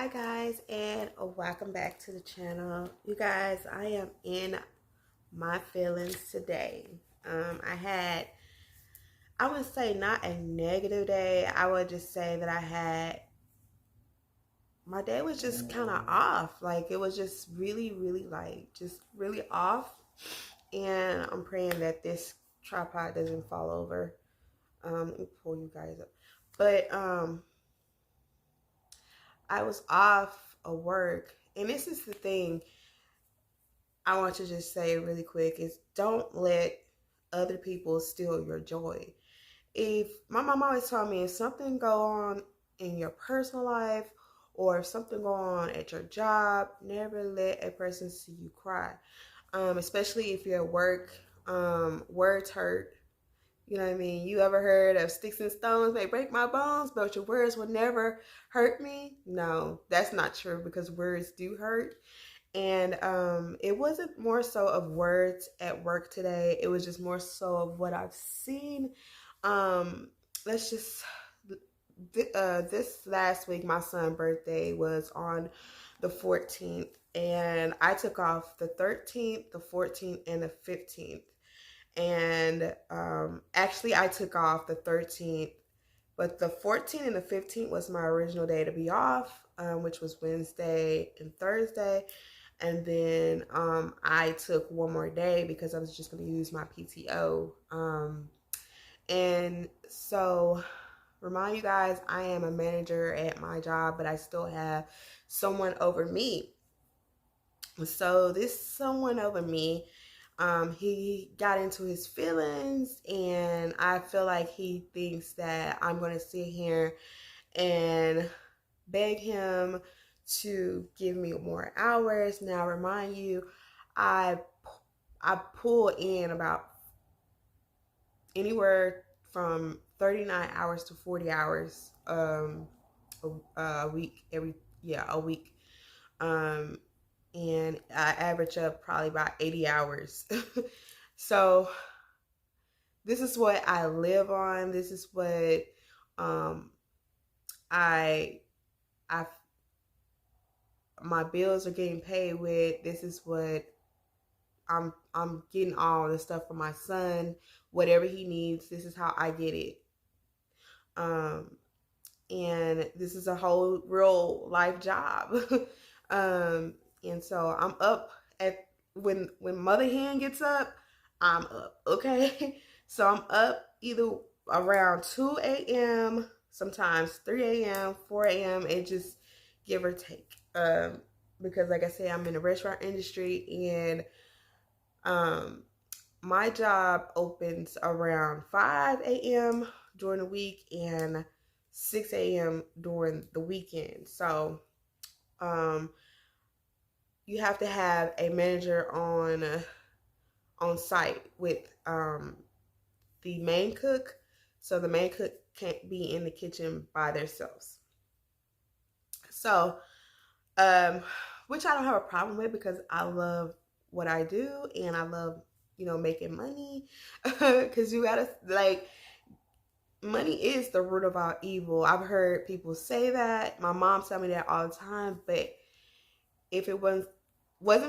Hi guys, and welcome back to the channel. You guys, I am in my feelings today. I would say not a negative day. I would just say that my day was just kind of off. Like it was just really just really off. And I'm praying that this tripod doesn't fall over. Let me pull you guys up. But I was off of work, and this is the thing I want to just say really quick is don't let other people steal your joy. If my mom always told me if something go on in your personal life or if something go on at your job, never let a person see you cry. Especially if you're at work, words hurt. You know what I mean? You ever heard of sticks and stones may break my bones, but your words will never hurt me? No, that's not true because words do hurt. And it wasn't more so of words at work today. It was just more so of what I've seen. Let's just this last week, my son's birthday was on the 14th, and I took off the 13th, the 14th, and the 15th. And actually, I took off the 13th, but the 14th and the 15th was my original day to be off, which was Wednesday and Thursday. And then I took one more day because I was just going to use my PTO. And so, remind you guys, I am a manager at my job, but I still have someone over me. So, this someone over me, he got into his feelings, and I feel like he thinks that I'm going to sit here and beg him to give me more hours. Now, remind you, I pull in about anywhere from 39 hours to 40 hours a week, a week. And I average up probably about 80 hours. So this is what I live on. This is what I my bills are getting paid with. This is what I'm getting all the stuff for my son, whatever he needs. This is how I get it. And this is a whole real life job. And so I'm up at when mother hen gets up, I'm up. Okay. So I'm up either around 2 a.m., sometimes 3 a.m., 4 a.m., and just give or take. Because like I said, I'm in the restaurant industry, and my job opens around 5 a.m. during the week and 6 a.m. during the weekend. So you have to have a manager on site with the main cook. So the main cook can't be in the kitchen by themselves. So which I don't have a problem with because I love what I do, and I love, making money. Because you gotta, like, money is the root of all evil. I've heard people say that. My mom tell me that all the time. But if it wasn't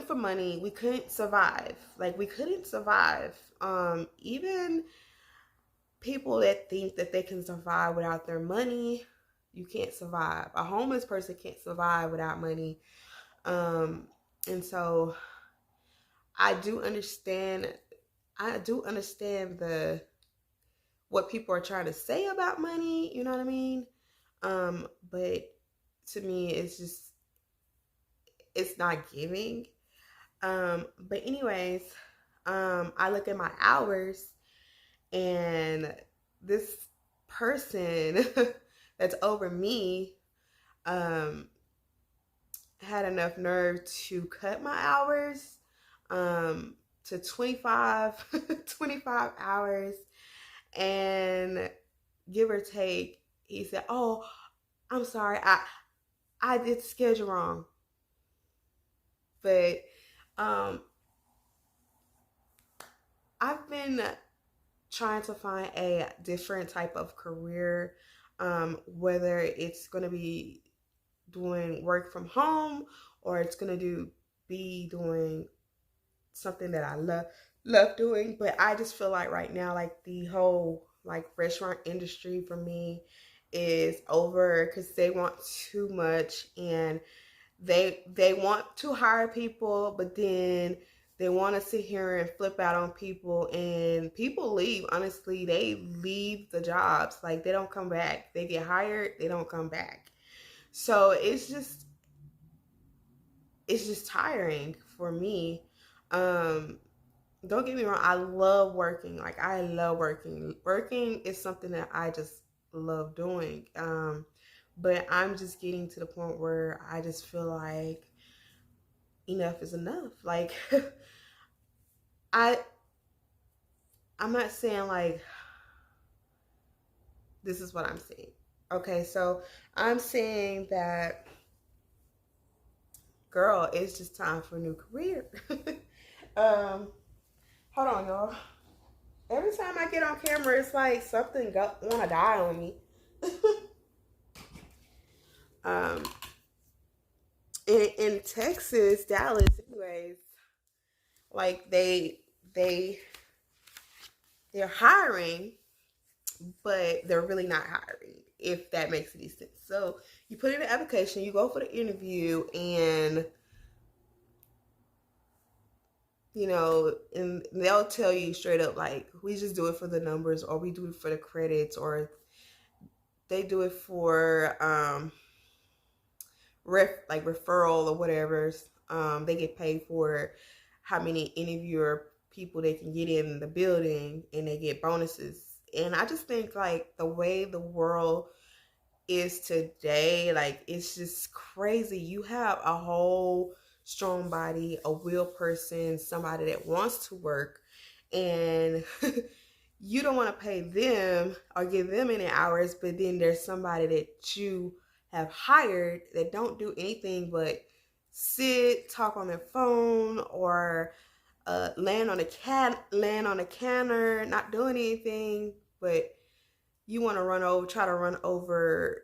for money, we couldn't survive. Like, we couldn't survive. Even people that think that they can survive without their money, you can't survive. A homeless person can't survive without money. And so I do understand what people are trying to say about money, you know what I mean? But to me, it's not giving. But anyways, I look at my hours, and this person that's over me, had enough nerve to cut my hours, to 25 hours, and give or take, he said, "Oh, I'm sorry, I did the schedule wrong." But I've been trying to find a different type of career, whether it's going to be doing work from home, or it's gonna be doing something that I love doing. But I just feel like right now, like the whole like restaurant industry for me is over because they want too much, and they want to hire people, but then they want to sit here and flip out on people, and people leave. Honestly, they leave the jobs. Like, they don't come back. They get hired, they don't come back. So it's just tiring for me. um don't get me wrong, I love working. Like, I love working is something that I just love doing. But I'm just getting to the point where I just feel like enough is enough. Like, I I'm not saying like this is what I'm saying. Okay, so I'm saying that, girl, it's just time for a new career. um, hold on, y'all. Every time I get on camera, it's like something wanna die on me. um, in Texas, Dallas, anyways, like they're hiring, but they're really not hiring, if that makes any sense. So you put in an application, you go for the interview, and and they'll tell you straight up, like, we just do it for the numbers, or we do it for the credits, or they do it for like referral or whatever. They get paid for how many interviewer people they can get in the building, and they get bonuses. And I just think, like, the way the world is today, like, it's just crazy. You have a whole strong body, a real person, somebody that wants to work, and you don't want to pay them or give them any hours, but then there's somebody that you have hired that don't do anything but sit, talk on their phone, or land on a counter, not doing anything. But you want to try to run over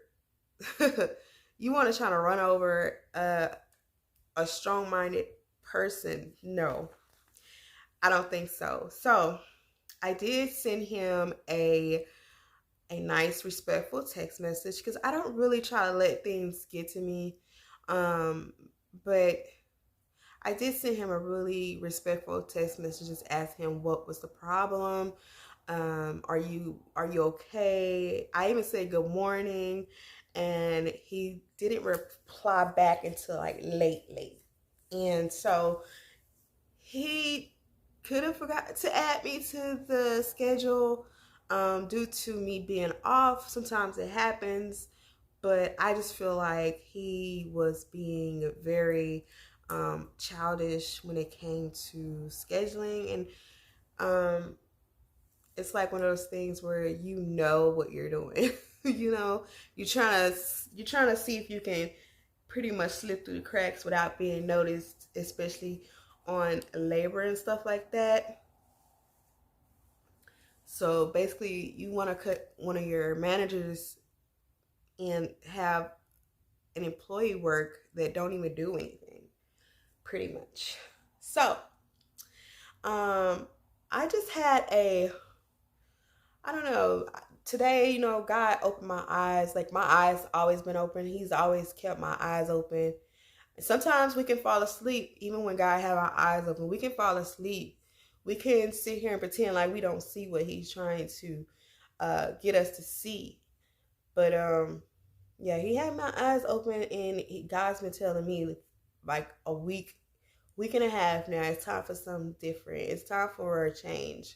you want to try to run over a strong-minded person. No, I don't think so. So I did send him a nice, respectful text message, because I don't really try to let things get to me. But I did send him a really respectful text message, just ask him what was the problem. Are you okay? I even said good morning, and he didn't reply back until like late. And so he could have forgot to add me to the schedule due to me being off. Sometimes it happens, but I just feel like he was being very childish when it came to scheduling. And it's like one of those things where you know what you're doing. You're trying to see if you can pretty much slip through the cracks without being noticed, especially on labor and stuff like that. So basically, you want to cut one of your managers and have an employee work that don't even do anything, pretty much. So I just had I don't know, today, God opened my eyes. Like, my eyes always been open. He's always kept my eyes open. Sometimes we can fall asleep, even when God have our eyes open. We can fall asleep. We can sit here and pretend like we don't see what He's trying to get us to see. But yeah, He had my eyes open, and God's been telling me like a week and a half now. It's time for something different. It's time for a change.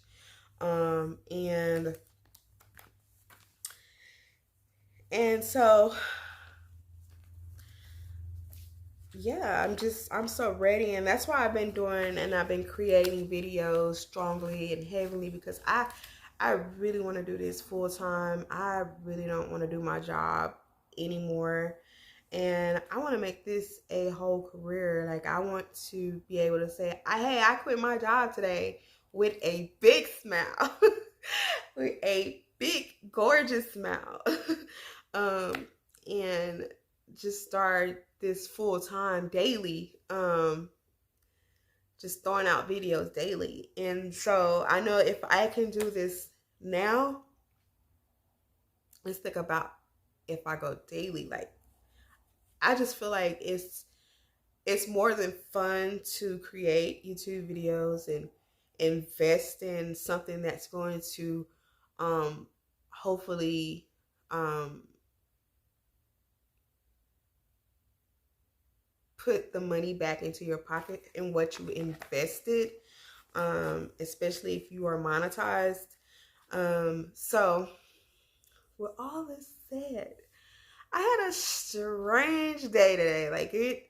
And so, yeah, I'm so ready. And that's why I've been creating videos strongly and heavily, because I really want to do this full time. I really don't want to do my job anymore. And I want to make this a whole career. Like, I want to be able to say, hey, I quit my job today with a big smile. With a big, gorgeous smile. And just start this full time daily. Just throwing out videos daily. And so I know if I can do this now, let's think about if I go daily. Like, I just feel like it's more than fun to create YouTube videos and invest in something that's going to hopefully um put the money back into your pocket in what you invested, especially if you are monetized. So with all this said, I had a strange day today. Like it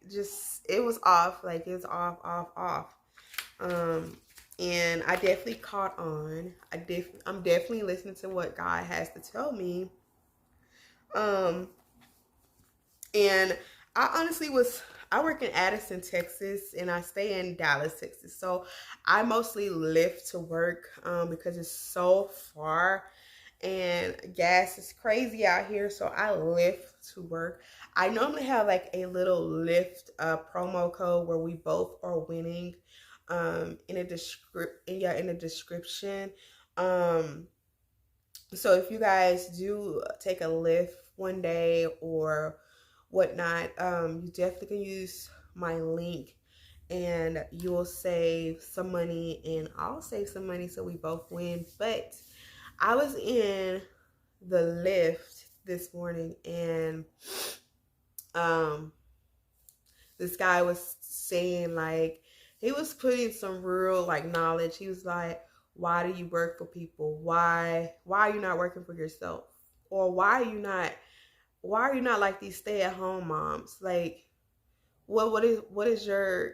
was off. Like it was off. Um, and I definitely caught on. I'm definitely listening to what God has to tell me. Um, and I honestly I work in Addison, Texas, and I stay in Dallas, Texas. So I mostly lift to work because it's so far and gas is crazy out here. So I lift to work. I normally have like a little Lyft promo code where we both are winning in a description. Um, so if you guys do take a Lyft one day or whatnot, you definitely can use my link and you will save some money and I'll save some money so we both win. But I was in the lift this morning and um this guy was saying, like, he was putting some real like knowledge. He was like, why do you work for people? Why are you not working for yourself? Or why are you not like these stay-at-home moms? Like, what is your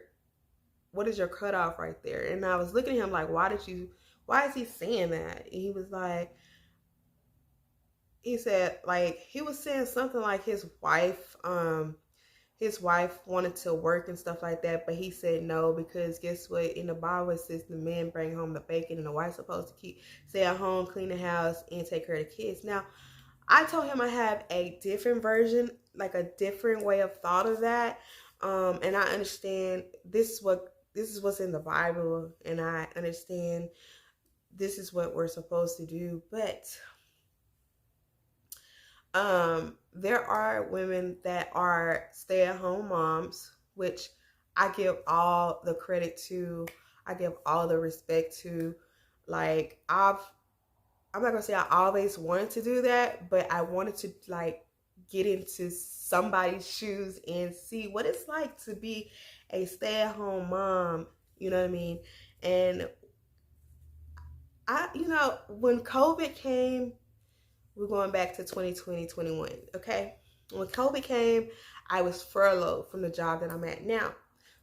cutoff right there? And I was looking at him like, why is he saying that? And he said, like, he was saying something like his wife wanted to work and stuff like that, but he said no because guess what? In the Bible it says the men bring home the bacon and the wife's supposed to stay at home, clean the house, and take care of the kids. Now, I told him I have a different version, like a different way of thought of that. And I understand this is what's in the Bible, and I understand this is what we're supposed to do. But there are women that are stay-at-home moms, which I give all the credit to. I give all the respect to. Like, I'm not gonna say I always wanted to do that, but I wanted to like get into somebody's shoes and see what it's like to be a stay-at-home mom. You know what I mean? And when COVID came, we're going back to 2020, 21. Okay. When COVID came, I was furloughed from the job that I'm at now.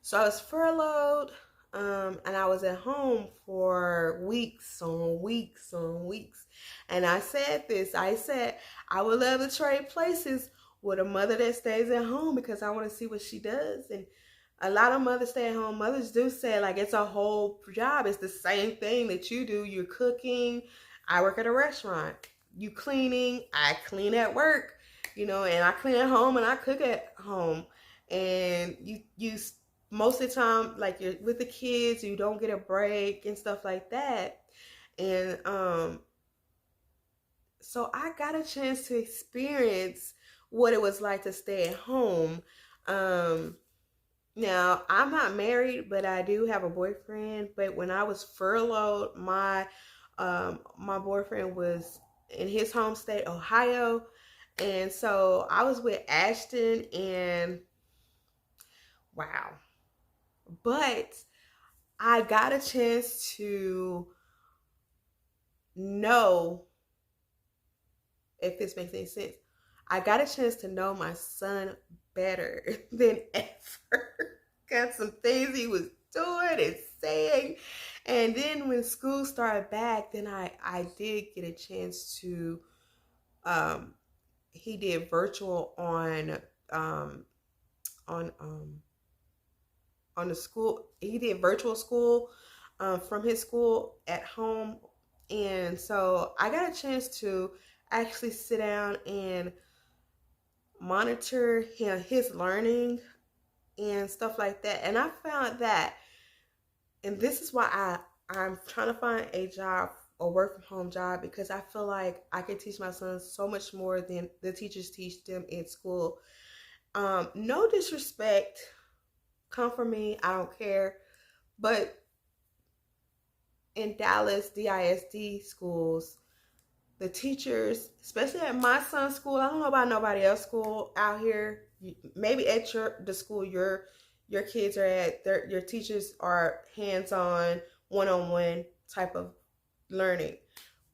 So I was furloughed, and I was at home for weeks on weeks on weeks. And I said, I would love to trade places with a mother that stays at home because I want to see what she does. And a lot of mothers, stay at home mothers, do say like it's a whole job. It's the same thing that you do. You're cooking. I work at a restaurant. You cleaning. I clean at work. And I clean at home and I cook at home. And you most of the time, like, you're with the kids, you don't get a break and stuff like that. And so I got a chance to experience what it was like to stay at home. Now, I'm not married, but I do have a boyfriend. But when I was furloughed, my boyfriend was in his home state, Ohio. And so I was with Ashton, and wow. But I got a chance to know, if this makes any sense, I got a chance to know my son better than ever. Got some things he was doing and saying. And then when school started back, then I did get a chance to, he did virtual um, on, on the school. He did virtual school from his school at home. And so I got a chance to actually sit down and monitor his learning and stuff like that. And I found that, and this is why I'm trying to find a job, a work from home job, because I feel like I can teach my sons so much more than the teachers teach them in school. No disrespect, come from me, I don't care. But in Dallas, DISD schools, the teachers, especially at my son's school, I don't know about nobody else's school out here. Maybe at the school your kids are at, your teachers are hands-on, one-on-one type of learning.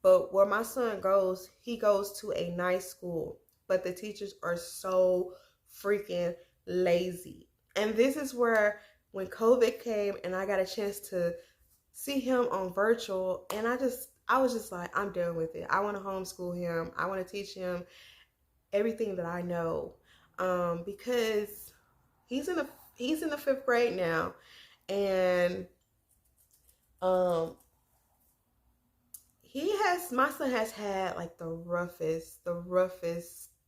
But where my son goes, he goes to a nice school, but the teachers are so freaking lazy. And this is where, when COVID came and I got a chance to see him on virtual, and I was just like, I'm done with it. I want to homeschool him. I want to teach him everything that I know, because he's in the fifth grade now, and my son has had like the roughest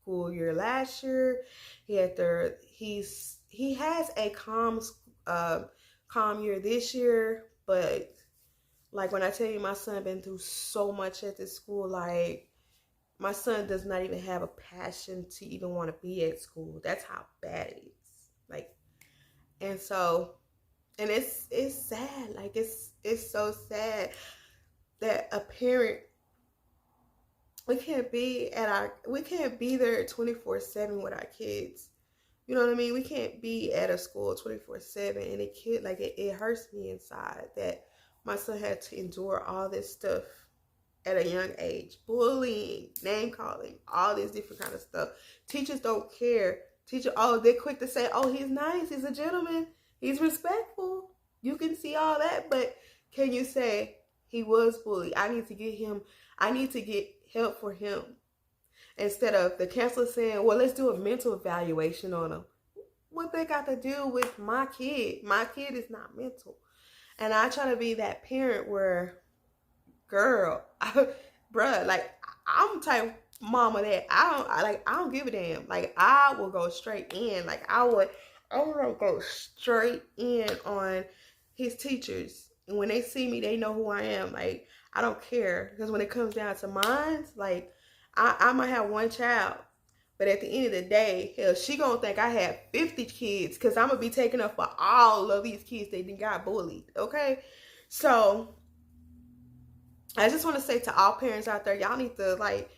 school year last year. He has a calm year this year, but like when I tell you my son been through so much at this school, like my son does not even have a passion to even want to be at school. That's how bad it is. Like, and so, and it's sad. Like it's so sad that a parent, we can't be there 24/7 with our kids. You know what I mean? We can't be at a school 24/7, and a kid, like it hurts me inside that my son had to endure all this stuff at a young age. Bullying, name calling, all this different kind of stuff. Teachers don't care. They're quick to say, oh, he's nice, he's a gentleman, he's respectful. You can see all that, but can you say he was bullied? I need to get help for him. Instead of the counselor saying, well, let's do a mental evaluation on him. What they got to do with my kid? My kid is not mental. And I try to be that parent where, girl, bruh, like I'm the type of mama that I don't give a damn. Like I will go straight in. Like I would go straight in on his teachers. And when they see me, they know who I am. Like I don't care, because when it comes down to mine, like I might have one child, but at the end of the day, hell, she gonna think I have 50 kids, because I'm gonna be taking up for all of these kids that got bullied. Okay, so I just want to say to all parents out there, y'all need to like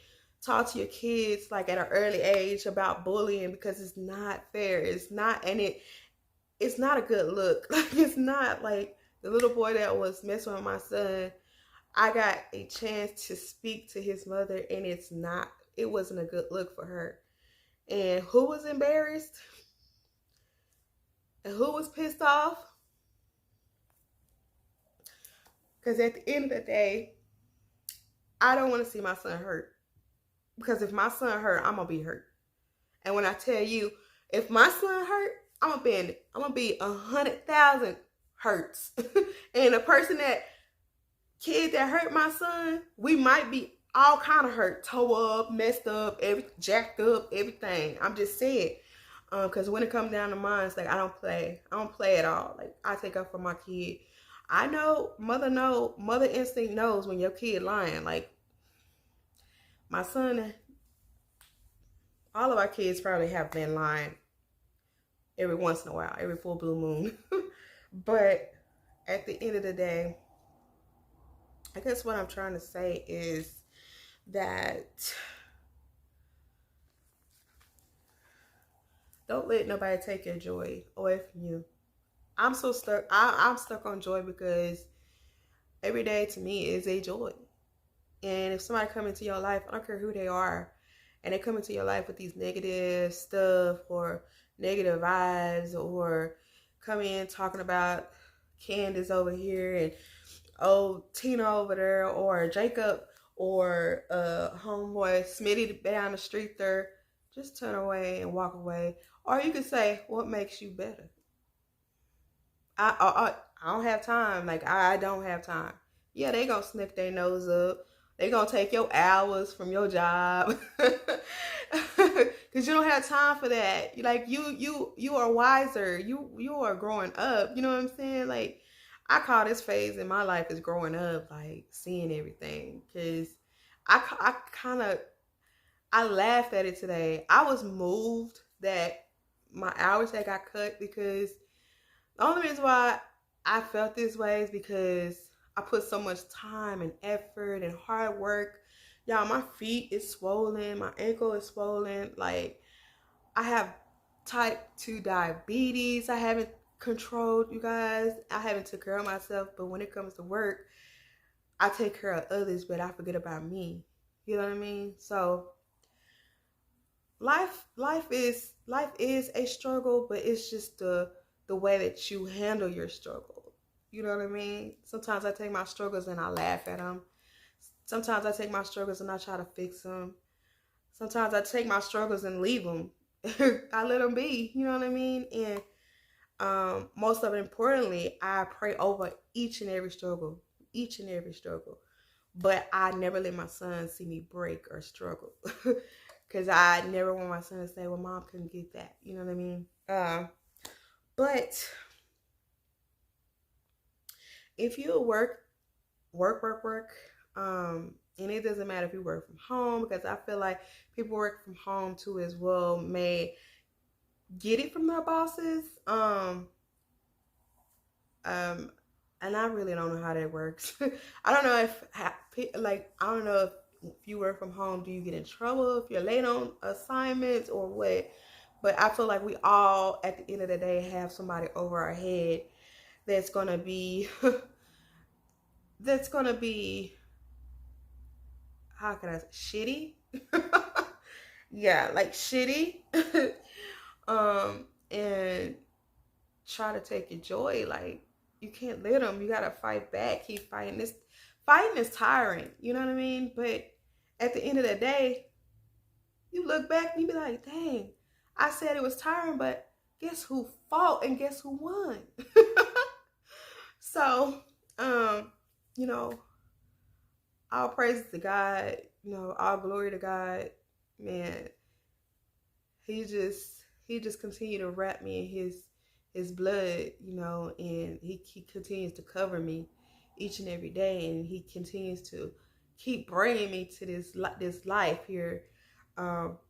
talk to your kids like at an early age about bullying, because it's not fair. It's not, and it's not a good look. Like it's not like the little boy that was messing with my son. I got a chance to speak to his mother, and it wasn't a good look for her. And who was embarrassed? And who was pissed off? Because at the end of the day, I don't want to see my son hurt. Because if my son hurt, I'm going to be hurt. And when I tell you, if my son hurt, I'm going to be 100,000 hurts. And a kid that hurt my son, we might be all kind of hurt, toe up, messed up, jacked up, everything. I'm just saying, because when it comes down to mine, it's like I don't play at all. Like I take up for my kid. I know, mother instinct knows when your kid lying. Like my son, all of our kids probably have been lying every once in a while, every full blue moon. But at the end of the day, I guess what I'm trying to say is that don't let nobody take your joy away from you. I'm so stuck. I'm stuck on joy, because every day to me is a joy. And if somebody come into your life, I don't care who they are, and they come into your life with these negative stuff or negative vibes, or come in talking about Candace over here and Tina over there, or Jacob, or homeboy Smitty down the street there, just turn away and walk away. Or you could say, what makes you better? I don't have time. Like I don't have time. Yeah, they gonna sniff their nose up. They gonna take your hours from your job. Cause you don't have time for that. You are wiser. You are growing up. You know what I'm saying? Like, I call this phase in my life is growing up, like seeing everything. Cause I kind of I laughed at it today. I was moved that my hours had got cut because the only reason why I felt this way is because I put so much time and effort and hard work. Y'all, my feet is swollen, my ankle is swollen. Like, I have type 2 diabetes. I haven't controlled, you guys. I haven't took care of myself, but when it comes to work, I take care of others, but I forget about me. You know what I mean? So life is a struggle, but it's just the way that you handle your struggle. You know what I mean? Sometimes I take my struggles and I laugh at them. Sometimes I take my struggles and I try to fix them. Sometimes I take my struggles and leave them. I let them be. You know what I mean? And most of it, importantly, I pray over each and every struggle, each and every struggle. But I never let my son see me break or struggle. Because I never want my son to say, well, mom couldn't get that. You know what I mean? But if you work, and it doesn't matter if you work from home, because I feel like people work from home too as well may get it from their bosses. And I really don't know how that works. I don't know I don't know if you work from home, do you get in trouble if you're late on assignments or what? But I feel like we all, at the end of the day, have somebody over our head that's gonna be, that's gonna be, how can I say, shitty? Yeah, like shitty. And try to take your joy. Like, you can't let them. You gotta fight back. Keep fighting. This fighting is tiring. You know what I mean? But at the end of the day, you look back and you be like, dang, I said it was tiring, but guess who fought and guess who won? So, you know, all praises to God, you know, all glory to God. Man, he just continued to wrap me in his blood, you know, and he continues to cover me each and every day, and he continues to keep bringing me to this life here,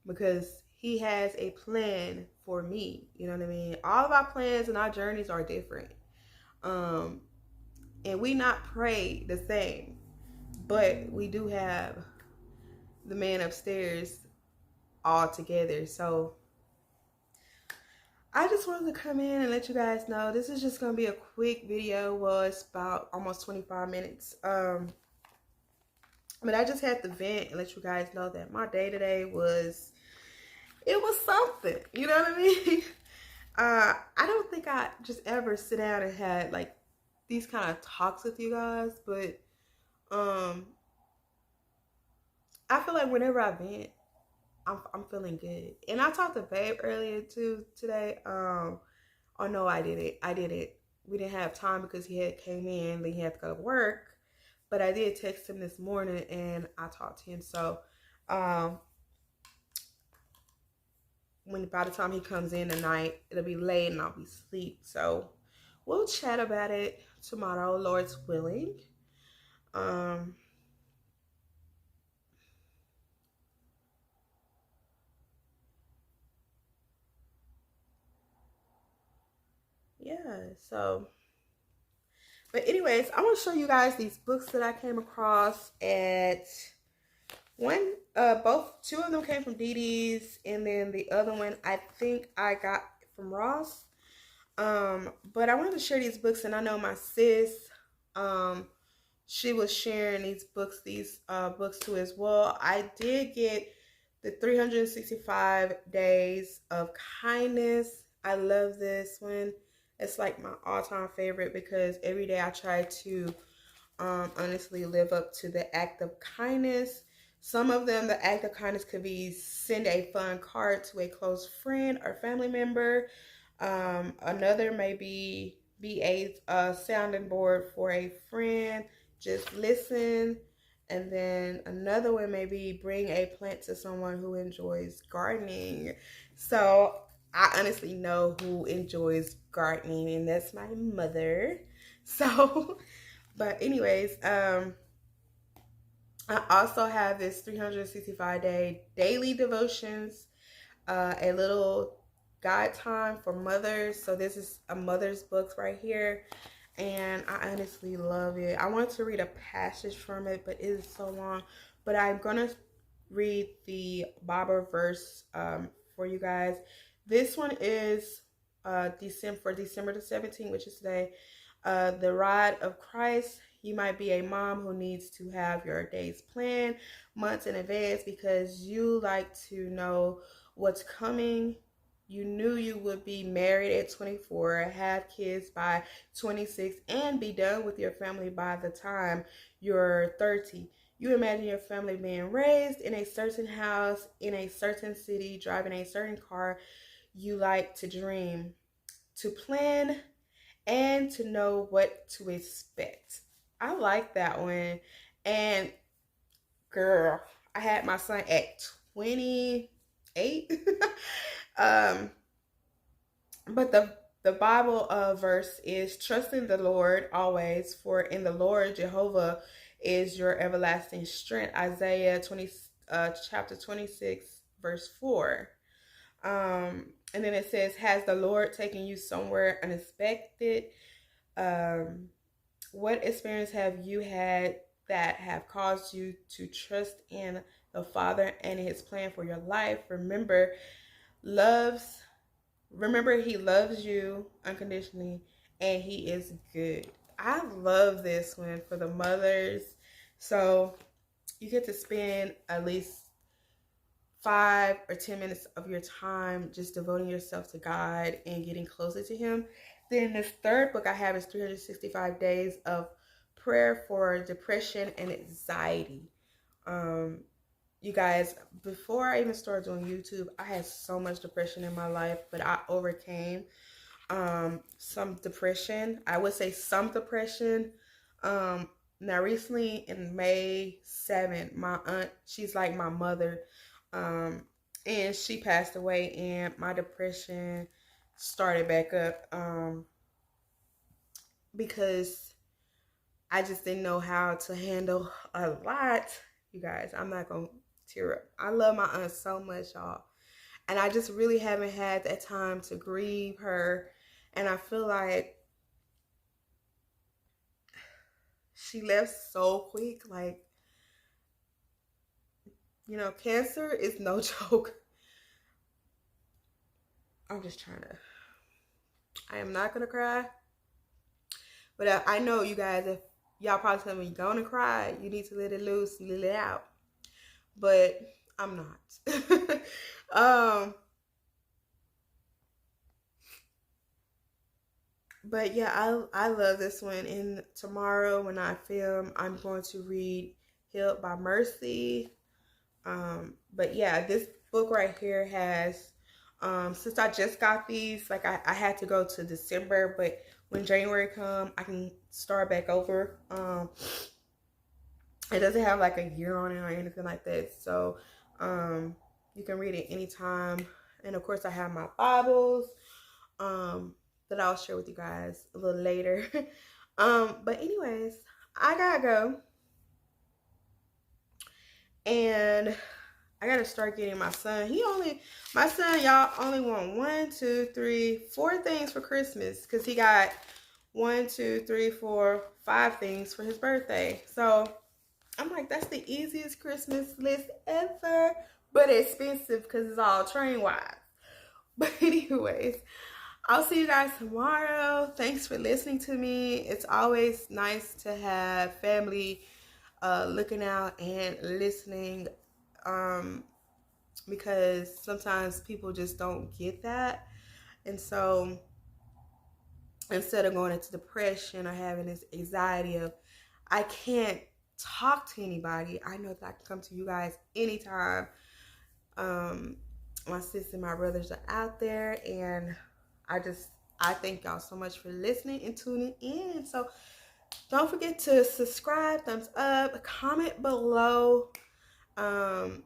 because he has a plan for me. You know what I mean? All of our plans and our journeys are different, and we not pray the same, but we do have the man upstairs all together. So I just wanted to come in and let you guys know this is just going to be a quick video. Well, it's about almost 25 minutes. But I just had to vent and let you guys know that my day today was something. You know what I mean? I don't think I just ever sit down and had like these kind of talks with you guys, but I feel like whenever I vent, I'm feeling good. And I talked to Babe earlier too today. Oh no, I didn't. We didn't have time because he had came in, then he had to go to work. But I did text him this morning and I talked to him. So by the time he comes in tonight, it'll be late and I'll be asleep. So we'll chat about it tomorrow, Lord's willing. Yeah, so, but anyways, I want to show you guys these books that I came across at two of them came from DD's, and then the other one I think I got from Ross. But I wanted to share these books, and I know my sis, she was sharing these books too as well. I did get the 365 Days of Kindness. I love this one. It's like my all-time favorite because every day I try to honestly live up to the act of kindness. Some of them, the act of kindness could be send a fun card to a close friend or family member. Another may be a sounding board for a friend. Just listen. And then another one may be bring a plant to someone who enjoys gardening. So I honestly know who enjoys gardening, and that's my mother. So, but anyways, I also have this 365-day daily devotions, a little guide time for mothers. So this is a mother's book right here, and I honestly love it. I want to read a passage from it, but it is so long. But I'm gonna read the Bible verse for you guys. This one is December the 17th, which is today. The ride of Christ. You might be a mom who needs to have your days planned months in advance because you like to know what's coming. You knew you would be married at 24, have kids by 26, and be done with your family by the time you're 30. You imagine your family being raised in a certain house, in a certain city, driving a certain car. You like to dream, to plan, and to know what to expect. I like that one. And girl, I had my son at 28. um, but the Bible verse is trusting the Lord always, for in the Lord Jehovah is your everlasting strength. Isaiah 20 chapter 26 verse 4. And then it says, has the Lord taken you somewhere unexpected? What experience have you had that have caused you to trust in the Father and his plan for your life? Remember he loves you unconditionally and he is good. I love this one for the mothers. So you get to spend at least 5 or 10 minutes of your time just devoting yourself to God and getting closer to him. Then this third book I have is 365 Days of Prayer for Depression and Anxiety. You guys, before I even started doing YouTube, I had so much depression in my life, but I overcame some depression. I would say some depression. Now recently in May 7th, my aunt, she's like my mother, and she passed away, and my depression started back up because I just didn't know how to handle a lot. You guys, I'm not gonna tear up. I love my aunt so much, y'all, and I just really haven't had that time to grieve her. And I feel like she left so quick. Like, you know, cancer is no joke. I'm just trying to, I am not gonna cry, but I know you guys, if y'all probably tell me you're gonna cry, you need to let it loose, let it out. But I'm not. But yeah, I love this one. And tomorrow when I film, I'm going to read Healed by Mercy. But yeah, this book right here has, since I just got these, like I had to go to December, but when January come, I can start back over. It doesn't have like a year on it or anything like that. So, you can read it anytime. And of course I have my Bibles, that I'll share with you guys a little later. But anyways, I gotta go. And I gotta start getting my son. My son, y'all, only want 1, 2, 3, 4 things for Christmas. Because he got 1, 2, 3, 4, 5 things for his birthday. So I'm like, that's the easiest Christmas list ever. But expensive because it's all train-wise. But anyways, I'll see you guys tomorrow. Thanks for listening to me. It's always nice to have family looking out and listening, because sometimes people just don't get that. And so instead of going into depression or having this anxiety of, I can't talk to anybody, I know that I can come to you guys anytime. My sister and my brothers are out there, and I thank y'all so much for listening and tuning in. So don't forget to subscribe, thumbs up, comment below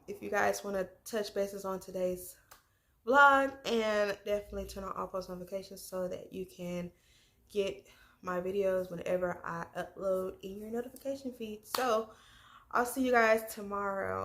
if you guys want to touch bases on today's vlog, and definitely turn on all post notifications so that you can get my videos whenever I upload in your notification feed. So I'll see you guys tomorrow.